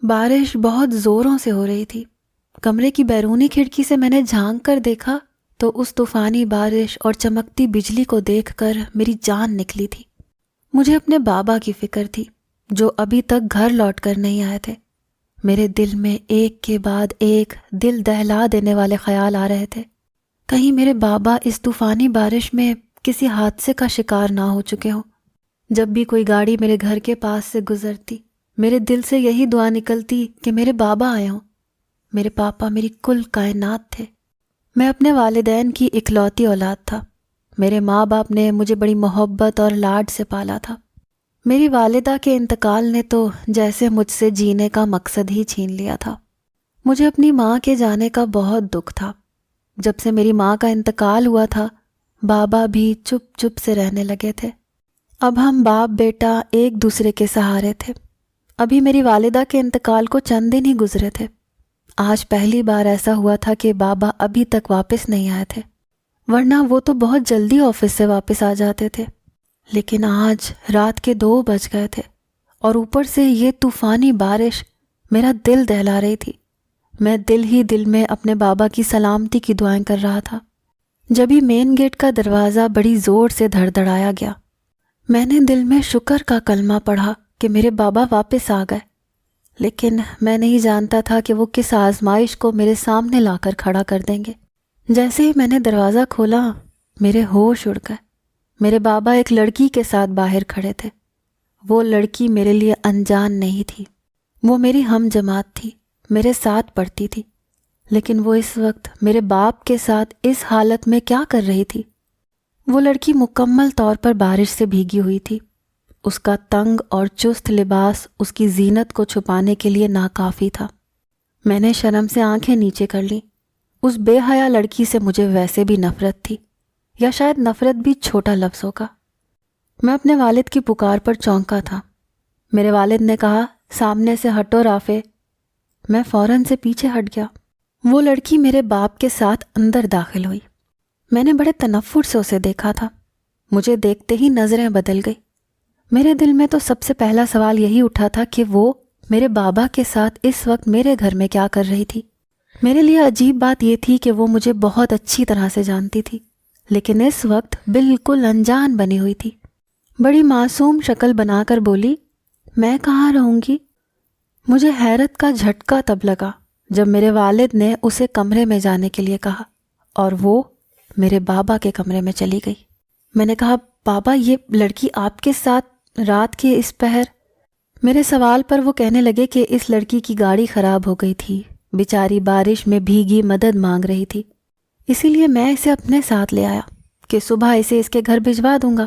بارش بہت زوروں سے ہو رہی تھی۔ کمرے کی بیرونی کھڑکی سے میں نے جھانک کر دیکھا تو اس طوفانی بارش اور چمکتی بجلی کو دیکھ کر میری جان نکلی تھی۔ مجھے اپنے بابا کی فکر تھی جو ابھی تک گھر لوٹ کر نہیں آئے تھے۔ میرے دل میں ایک کے بعد ایک دل دہلا دینے والے خیال آ رہے تھے۔ کہیں میرے بابا اس طوفانی بارش میں کسی حادثے کا شکار نہ ہو چکے ہوں۔ جب بھی کوئی گاڑی میرے گھر کے پاس سے گزرتی، میرے دل سے یہی دعا نکلتی کہ میرے بابا آئے ہوں۔ میرے پاپا میری کل کائنات تھے۔ میں اپنے والدین کی اکلوتی اولاد تھا۔ میرے ماں باپ نے مجھے بڑی محبت اور لاڈ سے پالا تھا۔ میری والدہ کے انتقال نے تو جیسے مجھ سے جینے کا مقصد ہی چھین لیا تھا۔ مجھے اپنی ماں کے جانے کا بہت دکھ تھا۔ جب سے میری ماں کا انتقال ہوا تھا، بابا بھی چپ چپ سے رہنے لگے تھے۔ اب ہم باپ بیٹا ایک دوسرے کے سہارے تھے۔ ابھی میری والدہ کے انتقال کو چند دن ہی گزرے تھے۔ آج پہلی بار ایسا ہوا تھا کہ بابا ابھی تک واپس نہیں آئے تھے، ورنہ وہ تو بہت جلدی آفس سے واپس آ جاتے تھے۔ لیکن آج رات کے 2 بج گئے تھے اور اوپر سے یہ طوفانی بارش میرا دل دہلا رہی تھی۔ میں دل ہی دل میں اپنے بابا کی سلامتی کی دعائیں کر رہا تھا۔ جبھی مین گیٹ کا دروازہ بڑی زور سے دھڑدھڑایا گیا، میں نے دل میں شکر کا کلمہ پڑھا کہ میرے بابا واپس آ گئے۔ لیکن میں نہیں جانتا تھا کہ وہ کس آزمائش کو میرے سامنے لا کر کھڑا کر دیں گے۔ جیسے ہی میں نے دروازہ کھولا، میرے ہوش اڑ گئے۔ میرے بابا ایک لڑکی کے ساتھ باہر کھڑے تھے۔ وہ لڑکی میرے لیے انجان نہیں تھی، وہ میری ہم جماعت تھی، میرے ساتھ پڑھتی تھی۔ لیکن وہ اس وقت میرے باپ کے ساتھ اس حالت میں کیا کر رہی تھی؟ وہ لڑکی مکمل طور پر بارش سے بھیگی ہوئی تھی۔ اس کا تنگ اور چست لباس اس کی زینت کو چھپانے کے لیے ناکافی تھا۔ میں نے شرم سے آنکھیں نیچے کر لیں۔ اس بے حیا لڑکی سے مجھے ویسے بھی نفرت تھی، یا شاید نفرت بھی چھوٹا لفظ ہوگا۔ میں اپنے والد کی پکار پر چونکا تھا۔ میرے والد نے کہا، سامنے سے ہٹو رافع۔ میں فوراً سے پیچھے ہٹ گیا۔ وہ لڑکی میرے باپ کے ساتھ اندر داخل ہوئی۔ میں نے بڑے تنفر سے اسے دیکھا تھا۔ مجھے دیکھتے ہی نظریں بدل گئی۔ میرے دل میں تو سب سے پہلا سوال یہی اٹھا تھا کہ وہ میرے بابا کے ساتھ اس وقت میرے گھر میں کیا کر رہی تھی۔ میرے لیے عجیب بات یہ تھی کہ وہ مجھے بہت اچھی طرح سے جانتی تھی، لیکن اس وقت بالکل انجان بنی ہوئی تھی۔ بڑی معصوم شکل بنا کر بولی، میں کہاں رہوں گی؟ مجھے حیرت کا جھٹکا تب لگا جب میرے والد نے اسے کمرے میں جانے کے لیے کہا اور وہ میرے بابا کے کمرے میں چلی گئی۔ میں نے کہا، بابا یہ لڑکی آپ کے ساتھ رات کے اس پہر؟ میرے سوال پر وہ کہنے لگے کہ اس لڑکی کی گاڑی خراب ہو گئی تھی، بیچاری بارش میں بھیگی مدد مانگ رہی تھی، اسی لیے میں اسے اپنے ساتھ لے آیا کہ صبح اسے اس کے گھر بھجوا دوں گا،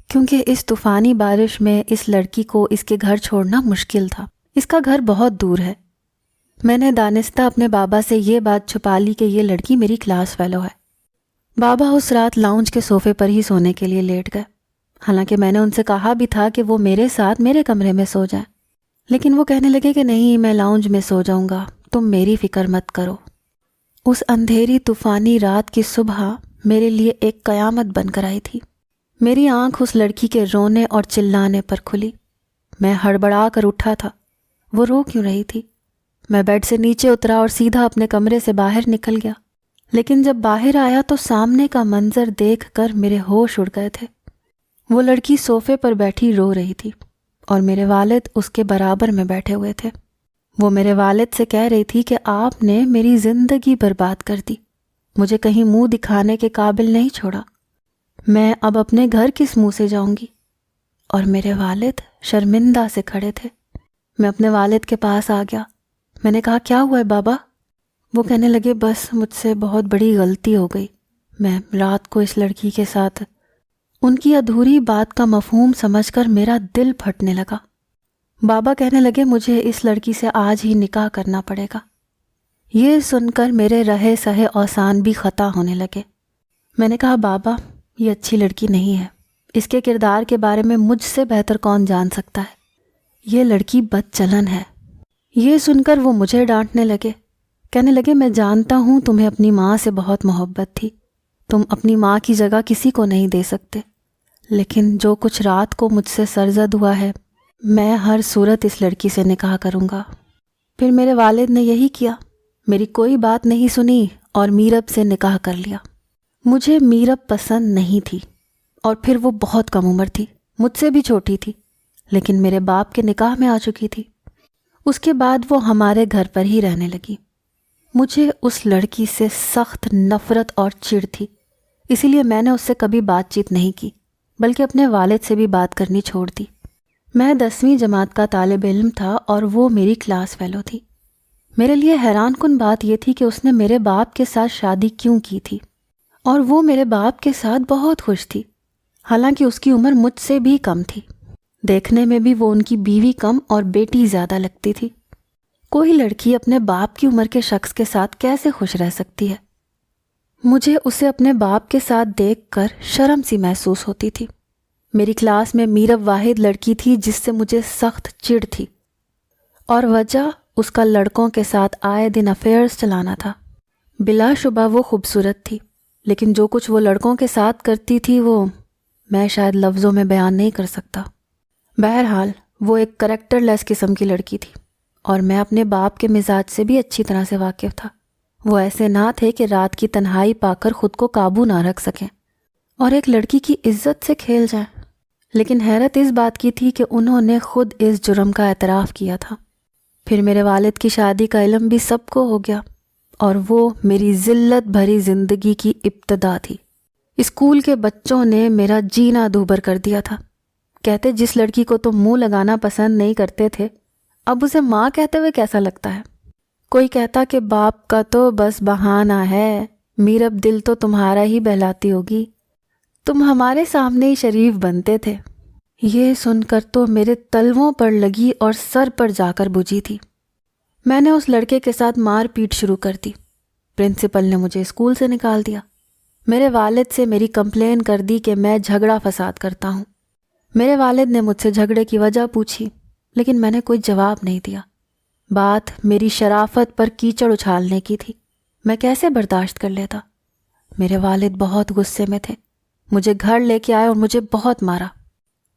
کیونکہ اس طوفانی بارش میں اس لڑکی کو اس کے گھر چھوڑنا مشکل تھا۔ اس کا گھر بہت دور ہے۔ میں نے دانستہ اپنے بابا سے یہ بات چھپا لی کہ یہ لڑکی میری کلاس فیلو ہے۔ بابا اس رات لاؤنج کے صوفے پر ہی سونے کے لیے لیٹ گئے، حالانکہ میں نے ان سے کہا بھی تھا کہ وہ میرے ساتھ میرے کمرے میں سو جائیں، لیکن وہ کہنے لگے کہ نہیں، میں لاؤنج میں سو جاؤں گا، تم میری فکر مت کرو۔ اس اندھیری طوفانی رات کی صبح میرے لیے ایک قیامت بن کر آئی تھی۔ میری آنکھ اس لڑکی کے رونے اور چلانے پر کھلی۔ میں ہڑبڑا کر اٹھا تھا۔ وہ رو کیوں رہی تھی؟ میں بیڈ سے نیچے اترا اور سیدھا اپنے کمرے سے باہر نکل گیا، لیکن جب باہر آیا تو سامنے کا منظر دیکھ کر میرے ہوش اڑ گئے تھے۔ وہ لڑکی صوفے پر بیٹھی رو رہی تھی اور میرے والد اس کے برابر میں بیٹھے ہوئے تھے۔ وہ میرے والد سے کہہ رہی تھی کہ آپ نے میری زندگی برباد کر دی، مجھے کہیں منہ دکھانے کے قابل نہیں چھوڑا، میں اب اپنے گھر کس منہ سے جاؤں گی؟ اور میرے والد شرمندہ سے کھڑے تھے۔ میں اپنے والد کے پاس آ گیا۔ میں نے کہا، کیا ہوا ہے بابا؟ وہ کہنے لگے، بس مجھ سے بہت بڑی غلطی ہو گئی، میں رات کو اس لڑکی کے ساتھ۔ ان کی ادھوری بات کا مفہوم سمجھ کر میرا دل پھٹنے لگا۔ بابا کہنے لگے، مجھے اس لڑکی سے آج ہی نکاح کرنا پڑے گا۔ یہ سن کر میرے رہے سہے اوسان بھی خطا ہونے لگے۔ میں نے کہا، بابا یہ اچھی لڑکی نہیں ہے، اس کے کردار کے بارے میں مجھ سے بہتر کون جان سکتا ہے، یہ لڑکی بد چلن ہے۔ یہ سن کر وہ مجھے ڈانٹنے لگے، کہنے لگے، میں جانتا ہوں تمہیں اپنی ماں سے بہت محبت تھی، تم اپنی ماں کی جگہ کسی کو نہیں دے سکتے، لیکن جو کچھ رات کو مجھ سے سرزد ہوا ہے، میں ہر صورت اس لڑکی سے نکاح کروں گا۔ پھر میرے والد نے یہی کیا، میری کوئی بات نہیں سنی اور میرب سے نکاح کر لیا۔ مجھے میرب پسند نہیں تھی، اور پھر وہ بہت کم عمر تھی، مجھ سے بھی چھوٹی تھی، لیکن میرے باپ کے نکاح میں آ چکی تھی۔ اس کے بعد وہ ہمارے گھر پر ہی رہنے لگی۔ مجھے اس لڑکی سے سخت نفرت اور چڑ تھی، اسی لیے میں نے اس سے کبھی بات چیت نہیں کی، بلکہ اپنے والد سے بھی بات کرنی چھوڑ دی۔ میں 10ویں جماعت کا طالب علم تھا اور وہ میری کلاس فیلو تھی۔ میرے لیے حیران کن بات یہ تھی کہ اس نے میرے باپ کے ساتھ شادی کیوں کی تھی، اور وہ میرے باپ کے ساتھ بہت خوش تھی، حالانکہ اس کی عمر مجھ سے بھی کم تھی۔ دیکھنے میں بھی وہ ان کی بیوی کم اور بیٹی زیادہ لگتی تھی۔ کوئی لڑکی اپنے باپ کی عمر کے شخص کے ساتھ کیسے خوش رہ سکتی ہے؟ مجھے اسے اپنے باپ کے ساتھ دیکھ کر شرم سی محسوس ہوتی تھی۔ میری کلاس میں میرب واحد لڑکی تھی جس سے مجھے سخت چڑ تھی، اور وجہ اس کا لڑکوں کے ساتھ آئے دن افیئرز چلانا تھا۔ بلا شبہ وہ خوبصورت تھی، لیکن جو کچھ وہ لڑکوں کے ساتھ کرتی تھی وہ میں شاید لفظوں میں بیان نہیں کر سکتا۔ بہرحال وہ ایک کریکٹر لیس قسم کی لڑکی تھی، اور میں اپنے باپ کے مزاج سے بھی اچھی طرح سے واقف تھا۔ وہ ایسے نہ تھے کہ رات کی تنہائی پا کر خود کو قابو نہ رکھ سکیں اور ایک لڑکی کی عزت سے کھیل جائیں۔ لیکن حیرت اس بات کی تھی کہ انہوں نے خود اس جرم کا اعتراف کیا تھا۔ پھر میرے والد کی شادی کا علم بھی سب کو ہو گیا، اور وہ میری ذلت بھری زندگی کی ابتدا تھی۔ اسکول کے بچوں نے میرا جینا دوبھر کر دیا تھا۔ کہتے جس لڑکی کو تم منہ لگانا پسند نہیں کرتے تھے، اب اسے ماں کہتے ہوئے کیسا لگتا ہے؟ کوئی کہتا کہ باپ کا تو بس بہانہ ہے، میرب دل تو تمہارا ہی بہلاتی ہوگی، تم ہمارے سامنے ہی شریف بنتے تھے۔ یہ سن کر تو میرے تلووں پر لگی اور سر پر جا کر بجھی تھی۔ میں نے اس لڑکے کے ساتھ مار پیٹ شروع کر دی۔ پرنسپل نے مجھے اسکول سے نکال دیا۔ میرے والد سے میری کمپلین کر دی کہ میں جھگڑا فساد کرتا ہوں۔ میرے والد نے مجھ سے جھگڑے کی وجہ پوچھی، لیکن میں نے کوئی جواب نہیں دیا۔ بات میری شرافت پر کیچڑ اچھالنے کی تھی، میں کیسے برداشت کر لیتا؟ میرے والد بہت غصے میں تھے، مجھے گھر لے کے آئے اور مجھے بہت مارا۔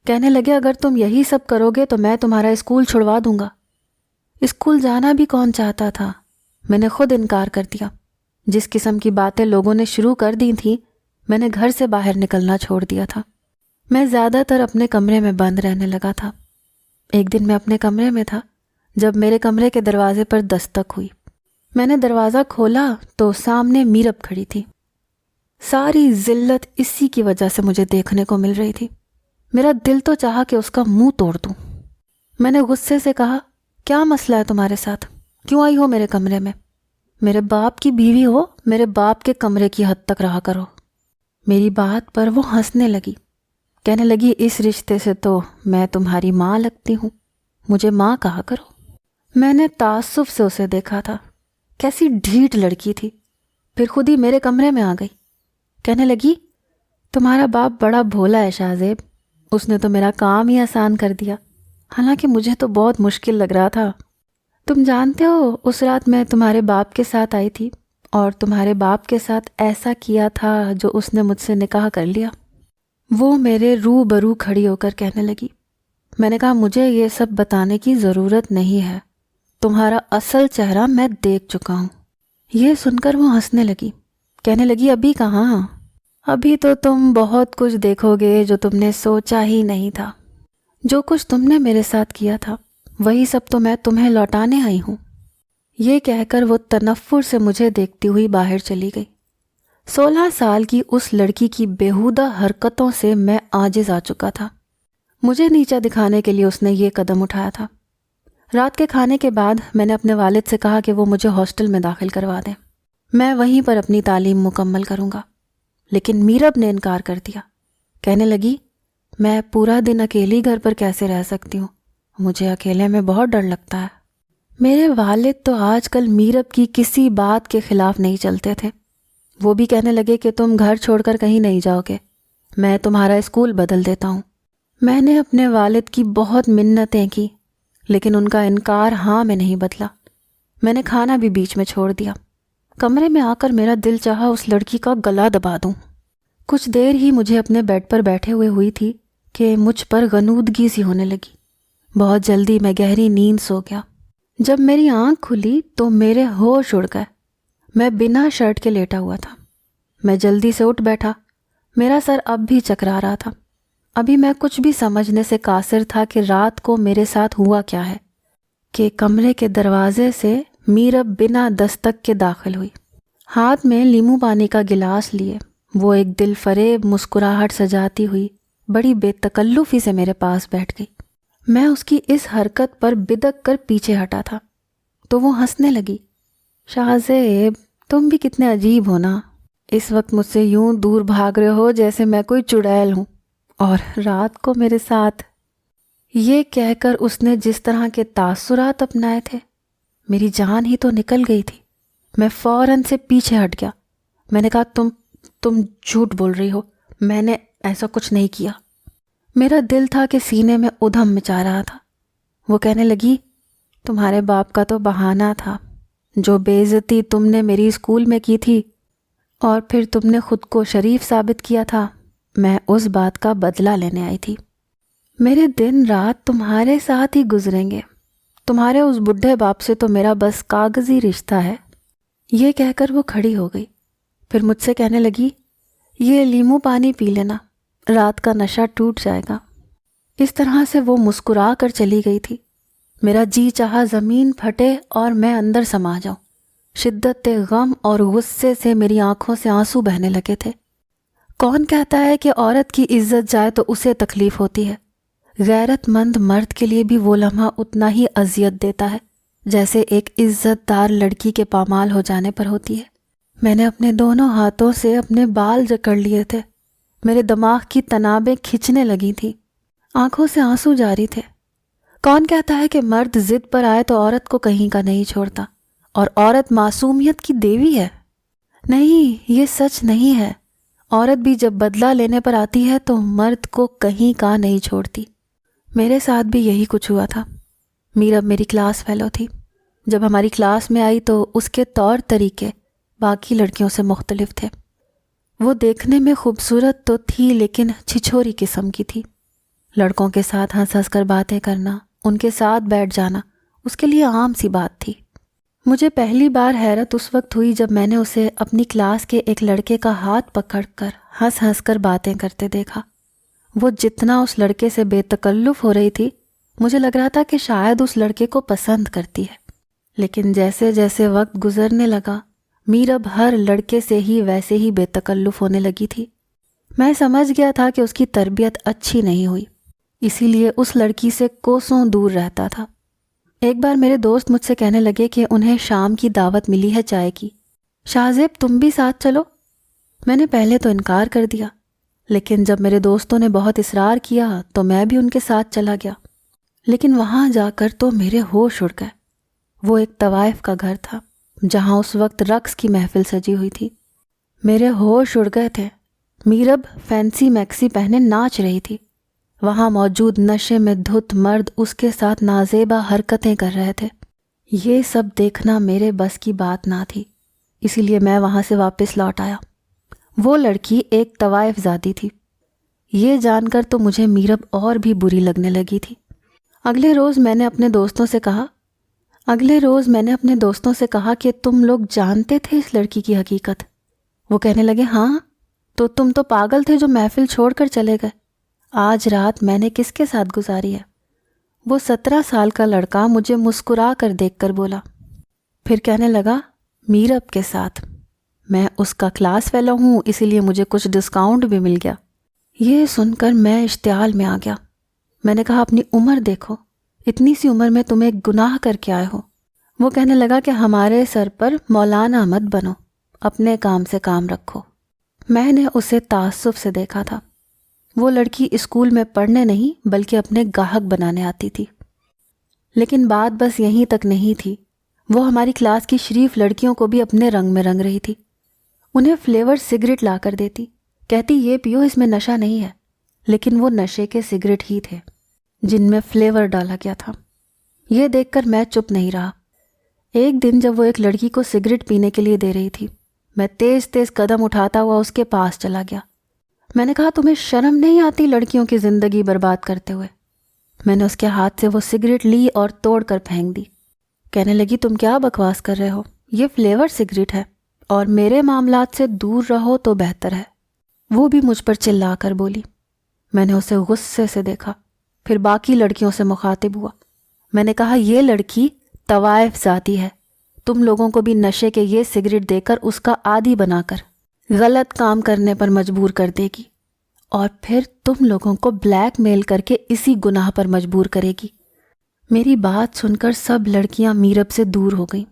کہنے لگے اگر تم یہی سب کرو گے تو میں تمہارا اسکول چھڑوا دوں گا۔ اسکول جانا بھی کون چاہتا تھا؟ میں نے خود انکار کر دیا۔ جس قسم کی باتیں لوگوں نے شروع کر دی تھیں، میں نے گھر سے باہر نکلنا چھوڑ دیا تھا۔ میں زیادہ تر اپنے کمرے میں بند رہنے لگا تھا۔ ایک دن میں اپنے کمرے میں تھا جب میرے کمرے کے دروازے پر دستک ہوئی۔ میں نے دروازہ کھولا تو سامنے میرب کھڑی تھی۔ ساری ذلت اسی کی وجہ سے مجھے دیکھنے کو مل رہی تھی۔ میرا دل تو چاہا کہ اس کا منہ توڑ دوں۔ میں نے غصے سے کہا، کیا مسئلہ ہے تمہارے ساتھ؟ کیوں آئی ہو میرے کمرے میں؟ میرے باپ کی بیوی ہو، میرے باپ کے کمرے کی حد تک رہا کرو۔ میری بات پر وہ ہنسنے لگی، کہنے لگی اس رشتے سے تو میں تمہاری ماں لگتی ہوں، مجھے ماں کہا کرو۔ میں نے تعصب سے اسے دیکھا تھا، کیسی ڈھیٹ لڑکی تھی۔ پھر خود ہی میرے کمرے میں آ گئی، کہنے لگی تمہارا باپ بڑا بھولا ہے شاہزیب، اس نے تو میرا کام ہی آسان کر دیا، حالانکہ مجھے تو بہت مشکل لگ رہا تھا۔ تم جانتے ہو اس رات میں تمہارے باپ کے ساتھ آئی تھی اور تمہارے باپ کے ساتھ ایسا کیا تھا جو اس نے مجھ سے نکاح کر لیا۔ وہ میرے روبرو کھڑی ہو کر کہنے لگی۔ میں نے کہا مجھے یہ سب بتانے کی ضرورت نہیں ہے، تمہارا اصل چہرہ میں دیکھ چکا ہوں۔ یہ سن کر وہ ہنسنے لگی، کہنے لگی ابھی کہاں، ابھی تو تم بہت کچھ دیکھو گے جو تم نے سوچا ہی نہیں تھا۔ جو کچھ تم نے میرے ساتھ کیا تھا وہی سب تو میں تمہیں لوٹانے آئی ہوں۔ یہ کہہ کر وہ تنفر سے مجھے دیکھتی ہوئی باہر چلی گئی۔ 16 سال کی اس لڑکی کی بیہودہ حرکتوں سے میں عاجز آ چکا تھا۔ مجھے نیچا دکھانے کے لیے اس نے یہ قدم اٹھایا تھا۔ رات کے کھانے کے بعد میں نے اپنے والد سے کہا کہ وہ مجھے ہاسٹل میں داخل کروا دیں، میں وہیں پر اپنی تعلیم مکمل کروں گا، لیکن میرب نے انکار کر دیا۔ کہنے لگی میں پورا دن اکیلی گھر پر کیسے رہ سکتی ہوں، مجھے اکیلے میں بہت ڈر لگتا ہے۔ میرے والد تو آج کل میرب کی کسی بات کے خلاف نہیں چلتے تھے۔ وہ بھی کہنے لگے کہ تم گھر چھوڑ کر کہیں نہیں جاؤ گے، میں تمہارا اسکول بدل دیتا ہوں۔ میں نے اپنے والد کی بہت منتیں کی، لیکن ان کا انکار ہاں میں نہیں بدلا۔ میں نے کھانا بھی بیچ میں چھوڑ دیا۔ کمرے میں آ کر میرا دل چاہا اس لڑکی کا گلا دبا دوں۔ کچھ دیر ہی مجھے اپنے بیڈ پر بیٹھے ہوئی تھی کہ مجھ پر غنودگی سی ہونے لگی۔ بہت جلدی میں گہری نیند سو گیا۔ جب میری آنکھ کھلی تو میرے ہوش اڑ گئے۔ میں بنا شرٹ کے لیٹا ہوا تھا۔ میں جلدی سے اٹھ بیٹھا۔ میرا سر اب بھی چکرا رہا تھا۔ ابھی میں کچھ بھی سمجھنے سے قاصر تھا کہ رات کو میرے ساتھ ہوا کیا ہے، کہ کمرے کے دروازے سے میرب بنا دستک کے داخل ہوئی، ہاتھ میں لیمو پانی کا گلاس لیے۔ وہ ایک دل فریب مسکراہٹ سجاتی ہوئی بڑی بے تکلفی سے میرے پاس بیٹھ گئی۔ میں اس کی اس حرکت پر بدک کر پیچھے ہٹا تھا تو وہ ہنسنے لگی۔ شاہزیب، تم بھی کتنے عجیب ہو نا، اس وقت مجھ سے یوں دور بھاگ رہے ہو جیسے میں کوئی چڑیل ہوں، اور رات کو میرے ساتھ۔ یہ کہہ کر اس نے جس طرح کے تاثرات اپنائے تھے، میری جان ہی تو نکل گئی تھی۔ میں فوراً سے پیچھے ہٹ گیا۔ میں نے کہا تم جھوٹ بول رہی ہو، میں نے ایسا کچھ نہیں کیا۔ میرا دل تھا کہ سینے میں ادھم مچا رہا تھا۔ وہ کہنے لگی، تمہارے باپ کا تو بہانہ تھا، جو بے عزتی تم نے میری اسکول میں کی تھی اور پھر تم نے خود کو شریف ثابت کیا تھا، میں اس بات کا بدلہ لینے آئی تھی۔ میرے دن رات تمہارے ساتھ ہی گزریں گے، تمہارے اس بڈھے باپ سے تو میرا بس کاغذی رشتہ ہے۔ یہ کہہ کر وہ کھڑی ہو گئی، پھر مجھ سے کہنے لگی، یہ لیمو پانی پی لینا، رات کا نشہ ٹوٹ جائے گا۔ اس طرح سے وہ مسکرا کر چلی گئی تھی۔ میرا جی چاہا زمین پھٹے اور میں اندر سما جاؤں۔ شدت غم اور غصے سے میری آنکھوں سے آنسو بہنے لگے تھے۔ کون کہتا ہے کہ عورت کی عزت جائے تو اسے تکلیف ہوتی ہے؟ غیرت مند مرد کے لیے بھی وہ لمحہ اتنا ہی اذیت دیتا ہے جیسے ایک عزت دار لڑکی کے پامال ہو جانے پر ہوتی ہے۔ میں نے اپنے دونوں ہاتھوں سے اپنے بال جکڑ لیے تھے، میرے دماغ کی تنابیں کھچنے لگی تھی، آنکھوں سے آنسو جاری تھے۔ کون کہتا ہے کہ مرد ضد پر آئے تو عورت کو کہیں کا نہیں چھوڑتا اور عورت معصومیت کی دیوی ہے؟ نہیں، یہ سچ نہیں ہے۔ عورت بھی جب بدلہ لینے پر آتی ہے تو مرد کو کہیں کا نہیں چھوڑتی۔ میرے ساتھ بھی یہی کچھ ہوا تھا۔ میرب میری کلاس فیلو تھی۔ جب ہماری کلاس میں آئی تو اس کے طور طریقے باقی لڑکیوں سے مختلف تھے۔ وہ دیکھنے میں خوبصورت تو تھی لیکن چھچھوری قسم کی تھی۔ لڑکوں کے ساتھ ہنس ہنس کر باتیں کرنا، ان کے ساتھ بیٹھ جانا اس کے لیے عام سی بات تھی۔ مجھے پہلی بار حیرت اس وقت ہوئی جب میں نے اسے اپنی کلاس کے ایک لڑکے کا ہاتھ پکڑ کر ہنس ہنس کر باتیں کرتے دیکھا۔ وہ جتنا اس لڑکے سے بے تکلف ہو رہی تھی، مجھے لگ رہا تھا کہ شاید اس لڑکے کو پسند کرتی ہے۔ لیکن جیسے جیسے وقت گزرنے لگا، میرب ہر لڑکے سے ہی ویسے ہی بے تکلف ہونے لگی تھی۔ میں سمجھ گیا تھا کہ اس کی تربیت اچھی نہیں ہوئی، اسی لیے اس لڑکی سے کوسوں دور رہتا تھا۔ ایک بار میرے دوست مجھ سے کہنے لگے کہ انہیں شام کی دعوت ملی ہے چائے کی، شاہزیب تم بھی ساتھ چلو۔ میں نے پہلے تو انکار کر دیا، لیکن جب میرے دوستوں نے بہت اصرار کیا تو میں بھی ان کے ساتھ چلا گیا۔ لیکن وہاں جا کر تو میرے ہوش اڑ گئے۔ وہ ایک طوائف کا گھر تھا جہاں اس وقت رقص کی محفل سجی ہوئی تھی۔ میرے ہوش اڑ گئے تھے۔ میرب فینسی میکسی پہنے ناچ رہی تھی۔ وہاں موجود نشے میں دھت مرد اس کے ساتھ نازیبا حرکتیں کر رہے تھے۔ یہ سب دیکھنا میرے بس کی بات نہ تھی، اسی لیے میں وہاں سے واپس لوٹ آیا۔ وہ لڑکی ایک طوائف زادی تھی۔ یہ جان کر تو مجھے میرب اور بھی بری لگنے لگی تھی۔ اگلے روز میں نے اپنے دوستوں سے کہا کہ تم لوگ جانتے تھے اس لڑکی کی حقیقت؟ وہ کہنے لگے، ہاں، تو تم تو پاگل تھے جو محفل چھوڑ کر چلے گئے۔ آج رات میں نے کس کے ساتھ گزاری ہے؟ وہ 17 سال کا لڑکا مجھے مسکرا کر دیکھ کر بولا، پھر کہنے لگا، میرب کے ساتھ۔ میں اس کا کلاس فیلو ہوں، اسی لیے مجھے کچھ ڈسکاؤنٹ بھی مل گیا۔ یہ سن کر میں اشتعال میں آ گیا۔ میں نے کہا، اپنی عمر دیکھو، اتنی سی عمر میں تم ایک گناہ کر کے آئے ہو۔ وہ کہنے لگا کہ ہمارے سر پر مولانا مت بنو، اپنے کام سے کام رکھو۔ میں نے اسے تعصب سے دیکھا تھا۔ وہ لڑکی اسکول میں پڑھنے نہیں بلکہ اپنے گاہک بنانے آتی تھی۔ لیکن بات بس یہیں تک نہیں تھی، وہ ہماری کلاس کی شریف لڑکیوں کو بھی اپنے رنگ میں رنگ رہی تھی۔ انہیں فلیور سگریٹ لا کر دیتی، کہتی یہ پیو، اس میں نشہ نہیں ہے، لیکن وہ نشے کے سگریٹ ہی تھے جن میں فلیور ڈالا گیا تھا۔ یہ دیکھ کر میں چپ نہیں رہا۔ ایک دن جب وہ ایک لڑکی کو سگریٹ پینے کے لیے دے رہی تھی، میں تیز تیز قدم اٹھاتا ہوا اس کے پاس چلا گیا۔ میں نے کہا، تمہیں شرم نہیں آتی لڑکیوں کی زندگی برباد کرتے ہوئے؟ میں نے اس کے ہاتھ سے وہ سگریٹ لی اور توڑ کر پھینک دی۔ کہنے لگی تم کیا بکواس کر رہے ہو، یہ فلیور سگریٹ ہے اور میرے معاملات سے دور رہو تو بہتر ہے۔ وہ بھی مجھ پر چلا کر بولی۔ میں نے اسے غصے سے دیکھا، پھر باقی لڑکیوں سے مخاطب ہوا۔ میں نے کہا یہ لڑکی طوائف ذاتی ہے، تم لوگوں کو بھی نشے کے یہ سگریٹ دے کر اس کا عادی بنا کر غلط کام کرنے پر مجبور کر دے گی، اور پھر تم لوگوں کو بلیک میل کر کے اسی گناہ پر مجبور کرے گی۔ میری بات سن کر سب لڑکیاں میرب سے دور ہو گئیں۔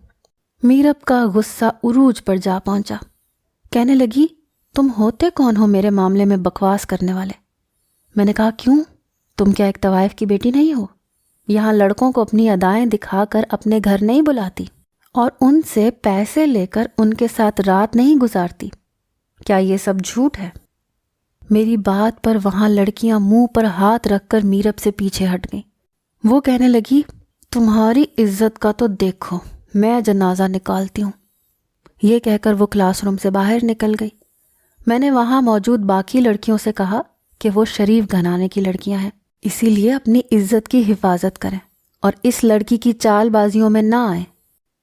میرب کا غصہ عروج پر جا پہنچا۔ کہنے لگی تم ہوتے کون ہو میرے معاملے میں بکواس کرنے والے؟ میں نے کہا کیوں، تم کیا ایک طوائف کی بیٹی نہیں ہو؟ یہاں لڑکوں کو اپنی ادائیں دکھا کر اپنے گھر نہیں بلاتی اور ان سے پیسے لے کر ان کے ساتھ رات نہیں گزارتی؟ کیا یہ سب جھوٹ ہے؟ میری بات پر وہاں لڑکیاں منہ پر ہاتھ رکھ کر میرب سے پیچھے ہٹ گئیں۔ وہ کہنے لگی تمہاری عزت کا تو دیکھو، میں جنازہ نکالتی ہوں۔ یہ کہہ کر وہ کلاس روم سے باہر نکل گئی۔ میں نے وہاں موجود باقی لڑکیوں سے کہا کہ وہ شریف گھرانے کی لڑکیاں ہیں، اسی لیے اپنی عزت کی حفاظت کریں اور اس لڑکی کی چال بازیوں میں نہ آئیں۔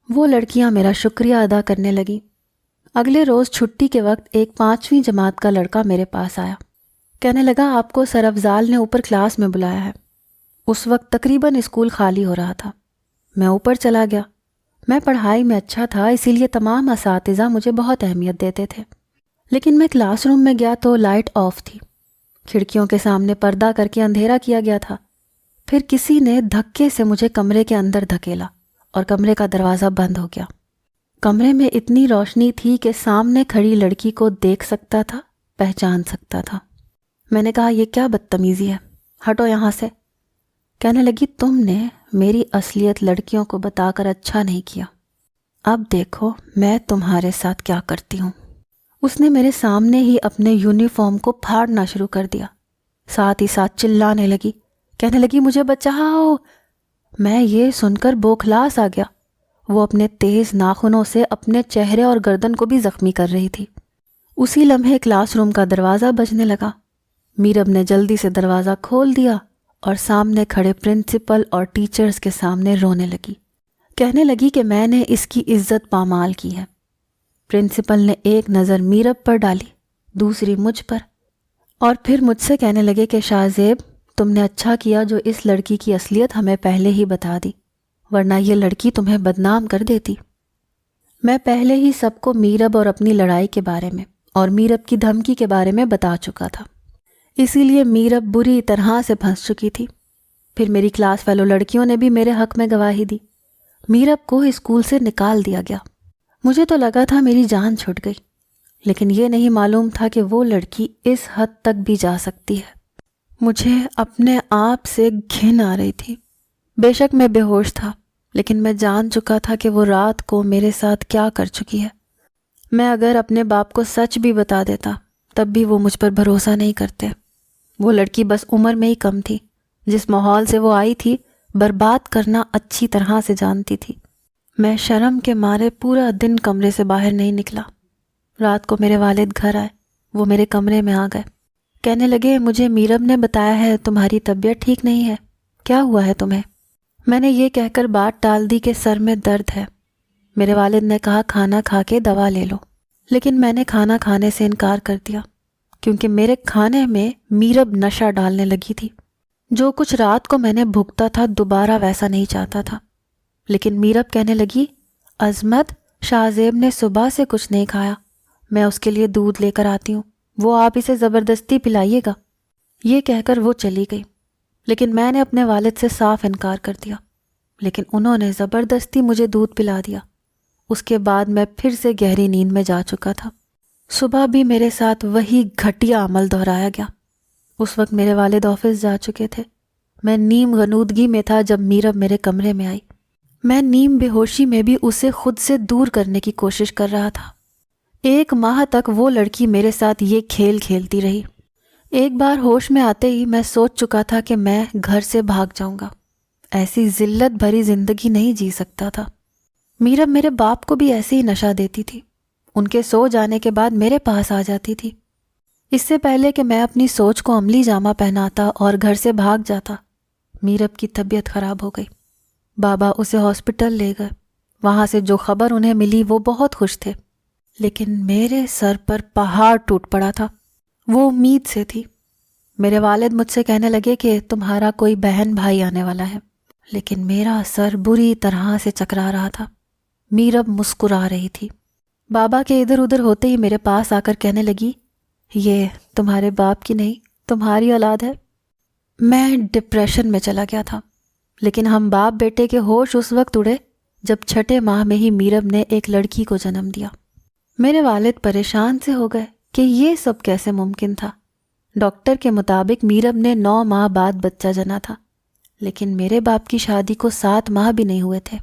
وہ لڑکیاں میرا شکریہ ادا کرنے لگیں۔ اگلے روز چھٹی کے وقت ایک 5ویں جماعت کا لڑکا میرے پاس آیا۔ کہنے لگا آپ کو سر افضال نے اوپر کلاس میں بلایا ہے۔ اس وقت تقریباً اسکول خالی ہو رہا تھا۔ میں اوپر چلا گیا۔ میں پڑھائی میں اچھا تھا، اسی لیے تمام اساتذہ مجھے بہت اہمیت دیتے تھے، لیکن میں کلاس روم میں گیا تو لائٹ آف تھی، کھڑکیوں کے سامنے پردہ کر کے اندھیرا کیا گیا تھا۔ پھر کسی نے دھکے سے مجھے کمرے کے اندر دھکیلا اور کمرے کا دروازہ بند ہو گیا۔ کمرے میں اتنی روشنی تھی کہ سامنے کھڑی لڑکی کو دیکھ سکتا تھا، پہچان سکتا تھا۔ میں نے کہا یہ کیا بدتمیزی ہے، ہٹو یہاں سے۔ کہنے لگی تم نے میری اصلیت لڑکیوں کو بتا کر اچھا نہیں کیا، اب دیکھو میں تمہارے ساتھ کیا کرتی ہوں۔ اس نے میرے سامنے ہی اپنے یونیفارم کو پھاڑنا شروع کر دیا، ساتھ ہی ساتھ چلانے لگی، کہنے لگی مجھے بچاؤ۔ میں یہ سن کر بوکھلاس آ گیا۔ وہ اپنے تیز ناخنوں سے اپنے چہرے اور گردن کو بھی زخمی کر رہی تھی۔ اسی لمحے کلاس روم کا دروازہ بجنے لگا۔ میرب نے جلدی سے دروازہ کھول دیا اور سامنے کھڑے پرنسپل اور ٹیچرز کے سامنے رونے لگی، کہنے لگی کہ میں نے اس کی عزت پامال کی ہے۔ پرنسپل نے ایک نظر میرب پر ڈالی، دوسری مجھ پر، اور پھر مجھ سے کہنے لگے کہ شاہ زیب تم نے اچھا کیا جو اس لڑکی کی اصلیت ہمیں پہلے ہی بتا دی، ورنہ یہ لڑکی تمہیں بدنام کر دیتی۔ میں پہلے ہی سب کو میرب اور اپنی لڑائی کے بارے میں اور میرب کی دھمکی کے بارے میں بتا چکا تھا، اسی لیے میرب بری طرح سے پھنس چکی تھی۔ پھر میری کلاس فیلو لڑکیوں نے بھی میرے حق میں گواہی دی۔ میرب کو اسکول سے نکال دیا گیا۔ مجھے تو لگا تھا میری جان چھٹ گئی، لیکن یہ نہیں معلوم تھا کہ وہ لڑکی اس حد تک بھی جا سکتی ہے۔ مجھے اپنے آپ سے گھن آ رہی تھی۔ بے شک میں بے ہوش تھا، لیکن میں جان چکا تھا کہ وہ رات کو میرے ساتھ کیا کر چکی ہے۔ میں اگر اپنے باپ کو سچ بھی بتا دیتا تب بھی وہ مجھ پر بھروسہ نہیں کرتے۔ وہ لڑکی بس عمر میں ہی کم تھی، جس ماحول سے وہ آئی تھی برباد کرنا اچھی طرح سے جانتی تھی۔ میں شرم کے مارے پورا دن کمرے سے باہر نہیں نکلا۔ رات کو میرے والد گھر آئے، وہ میرے کمرے میں آ گئے، کہنے لگے مجھے میرب نے بتایا ہے تمہاری طبیعت ٹھیک نہیں ہے، کیا ہوا ہے تمہیں؟ میں نے یہ کہہ کر بات ٹال دی کہ سر میں درد ہے۔ میرے والد نے کہا کھانا کھا کے دوا لے لو، لیکن میں نے کھانا کھانے سے انکار کر دیا، کیونکہ میرے کھانے میں میرب نشہ ڈالنے لگی تھی۔ جو کچھ رات کو میں نے بھگتا تھا دوبارہ ویسا نہیں چاہتا تھا۔ لیکن میرب کہنے لگی عظمت، شاہ زیب نے صبح سے کچھ نہیں کھایا، میں اس کے لیے دودھ لے کر آتی ہوں، وہ آپ اسے زبردستی پلائیے گا۔ یہ کہہ کر وہ چلی گئی، لیکن میں نے اپنے والد سے صاف انکار کر دیا، لیکن انہوں نے زبردستی مجھے دودھ پلا دیا۔ اس کے بعد میں پھر سے گہری نیند میں جا چکا تھا۔ صبح بھی میرے ساتھ وہی گھٹیا عمل دہرایا گیا۔ اس وقت میرے والد آفس جا چکے تھے۔ میں نیم غنودگی میں تھا جب میرب میرے کمرے میں آئی۔ میں نیم بے ہوشی میں بھی اسے خود سے دور کرنے کی کوشش کر رہا تھا۔ 1 ماہ تک وہ لڑکی میرے ساتھ یہ کھیل کھیلتی رہی۔ ایک بار ہوش میں آتے ہی میں سوچ چکا تھا کہ میں گھر سے بھاگ جاؤں گا، ایسی ذلت بھری زندگی نہیں جی سکتا تھا۔ میرب میرے باپ کو بھی ایسے ہی نشہ دیتی تھی، ان کے سو جانے کے بعد میرے پاس آ جاتی تھی۔ اس سے پہلے کہ میں اپنی سوچ کو عملی جامہ پہناتا اور گھر سے بھاگ جاتا، میرب کی طبیعت خراب ہو گئی۔ بابا اسے ہاسپٹل لے گئے۔ وہاں سے جو خبر انہیں ملی وہ بہت خوش تھے، لیکن میرے سر پر پہاڑ ٹوٹ پڑا تھا۔ وہ امید سے تھی۔ میرے والد مجھ سے کہنے لگے کہ تمہارا کوئی بہن بھائی آنے والا ہے، لیکن میرا سر بری طرح سے چکرا رہا تھا۔ میرب مسکرا رہی تھی۔ بابا کے ادھر ادھر ہوتے ہی میرے پاس آ کر کہنے لگی، یہ تمہارے باپ کی نہیں، تمہاری اولاد ہے۔ میں ڈپریشن میں چلا گیا تھا، لیکن ہم باپ بیٹے کے ہوش اس وقت اڑے جب 6 ماہ میں ہی میرب نے ایک لڑکی کو جنم دیا۔ میرے والد پریشان سے ہو گئے کہ یہ سب کیسے ممکن تھا۔ ڈاکٹر کے مطابق میرب نے 9 ماہ بعد بچہ جنا تھا، لیکن میرے باپ کی شادی کو 7 ماہ بھی نہیں ہوئے تھے۔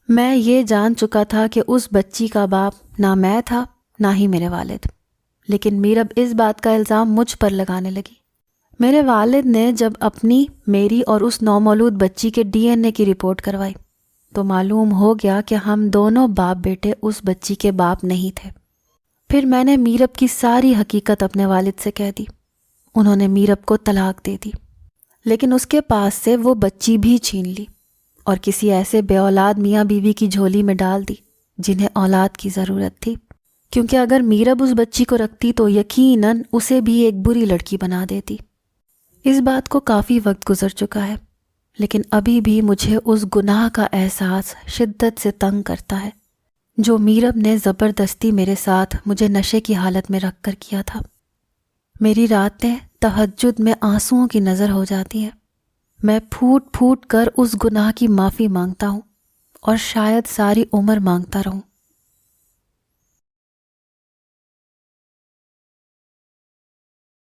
میں یہ جان چکا تھا کہ اس بچی کا باپ نہ میں تھا نہ ہی میرے والد، لیکن میرب اس بات کا الزام مجھ پر لگانے لگی۔ میرے والد نے جب اپنی، میری اور اس نومولود بچی کے DNA کی رپورٹ کروائی تو معلوم ہو گیا کہ ہم دونوں باپ بیٹے اس بچی کے باپ نہیں تھے۔ پھر میں نے میرب کی ساری حقیقت اپنے والد سے کہہ دی۔ انہوں نے میرب کو طلاق دے دی، لیکن اس کے پاس سے وہ بچی بھی چھین لی اور کسی ایسے بے اولاد میاں بیوی کی جھولی میں ڈال دی جنہیں اولاد کی ضرورت تھی، کیونکہ اگر میرب اس بچی کو رکھتی تو یقیناً اسے بھی ایک بری لڑکی بنا دیتی۔ اس بات کو کافی وقت گزر چکا ہے، لیکن ابھی بھی مجھے اس گناہ کا احساس شدت سے تنگ کرتا ہے جو میرب نے زبردستی میرے ساتھ مجھے نشے کی حالت میں رکھ کر کیا تھا۔ میری راتیں تہجد میں آنسوؤں کی نظر ہو جاتی ہیں۔ میں پھوٹ پھوٹ کر اس گناہ کی معافی مانگتا ہوں اور شاید ساری عمر مانگتا رہوں۔